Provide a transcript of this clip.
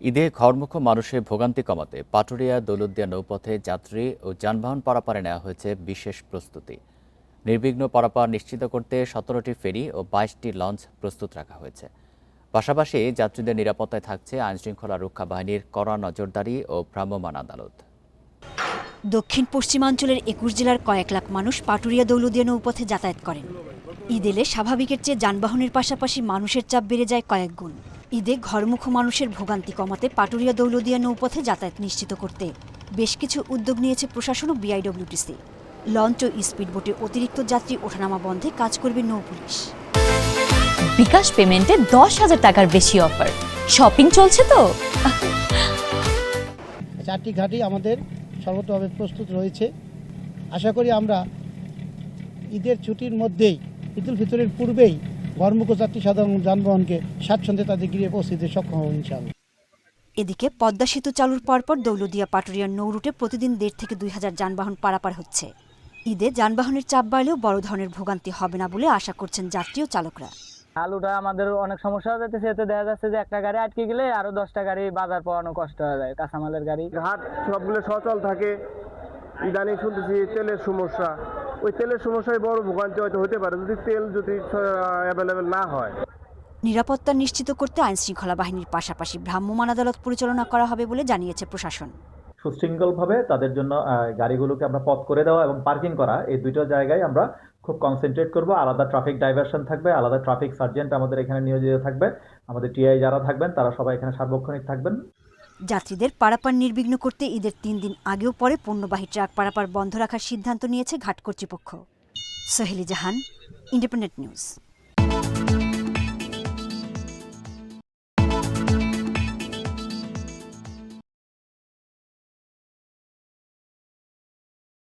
ঈদে ঘরমুখো মানুষের ভোগান্তি কমাতে পাটুরিয়া দৌলতদিয়া নৌপথে যাত্রী ও যানবাহন পারাপারে নেওয়া হয়েছে বিশেষ প্রস্তুতি। নির্বিঘ্ন পারাপার নিশ্চিত করতে ১৭টি ফেরি ও ২২টি লঞ্চ প্রস্তুত রাখা হয়েছে। পাশাপাশি যাত্রীদের নিরাপত্তায় থাকছে আইনশৃঙ্খলা রক্ষা বাহিনীর কড়া নজরদারি ও ভ্রাম্যমাণ আদালত। দক্ষিণ পশ্চিমাঞ্চলের ২১ জেলার কয়েক লাখ মানুষ পাটুরিয়া দৌলতদিয়া নৌপথে যাতায়াত করেন। ঈদ এলে স্বাভাবিকের চেয়ে যানবাহনের পাশাপাশি মানুষের চাপ বেড়ে যায় কয়েক গুণ। ঈদে ঘরমুখো মানুষের ভোগান্তি কমাতে পাটুরিয়া দৌলতদিয়া নৌপথে যাতায়াত নিশ্চিত করতে বেশ কিছু উদ্যোগ নিয়েছে প্রশাসন ও বিআইডব্লিউটিসি। লঞ্চ ও স্পিডবোটে অতিরিক্ত যাত্রী ওঠানামা বন্ধে কাজ করবে নৌ পুলিশ। বিকাশ পেমেন্টে ১০,০০০ টাকার বেশি অফার। শপিং চলছে তো। 4টি ঘাটই আমাদের সর্বতভাবে প্রস্তুত রয়েছে। আশা করি আমরা ঈদের ছুটির মধ্যেই, ঈদুল ফিতরের পূর্বেই ঘরমুখো যাত্রী সাধারণ যানবাহনকে স্বাচ্ছন্দ্যে তাদের গৃহে পৌঁছে দিতে সক্ষম হব ইনশাআল্লাহ। এদিকে পদ্মা সেতু চালুর পরপর দৌলতদিয়া পাটুরিয়ার নৌ রুটে প্রতিদিন ১.৫ থেকে ২,০০০ যানবাহন পারাপার হচ্ছে। ঈদে যানবাহনের চাপ বাড়লেও বড় ধরনের ভোগান্তি হবে না বলে আশা করছেন যাত্রী ও চালকরা। আলুটা আমাদের অনেক সমস্যা হয়ে যাচ্ছে, এতে দেখা যাচ্ছে যে একটা গাড়ি আটকে গেলে আরো 10টা গাড়ি বাজার পাওয়ানো কষ্ট হয়ে যায়। কাঁচামালের গাড়ি ঘাট সবগুলো সচল থাকে। ইদানিং শুনতেছি তেলের সমস্যা, ওই তেলের সমস্যায় বড় ভোগান্তি হয়তো হতে পারে যদি তেল অ্যাভেলেবেল না হয়। নিরাপত্তা নিশ্চিত করতে আইনশৃঙ্খলা বাহিনীর পাশাপাশি ভ্রাম্যমাণ আদালত পরিচালনা করা হবে বলে জানিয়েছে প্রশাসন। সুশৃঙ্খলভাবে তাদের জন্য গাড়িগুলোকে আমরা পথ করে দেওয়া এবং পার্কিং করা, এই দুটো জায়গায় আমরা খুব কনসেন্ট্রেট করব। আলাদা ট্রাফিক ডাইভারশন থাকবে, আলাদা ট্রাফিক সার্জেন্ট আমাদের এখানে নিয়োজিত থাকবে, আমাদের টিআই যারা থাকবেন তারা সবাই এখানে সার্বক্ষণিক থাকবেন। যাত্রীদের পারাপার নির্বিঘ্ন করতে ঈদের ৩ দিন আগেও পরে পণ্যবাহী ট্রাক পারাপার বন্ধ রাখার সিদ্ধান্ত নিয়েছে ঘাট কর্তৃপক্ষ। সোহেলি জাহান, ইন্ডিপেন্ডেন্ট নিউজ।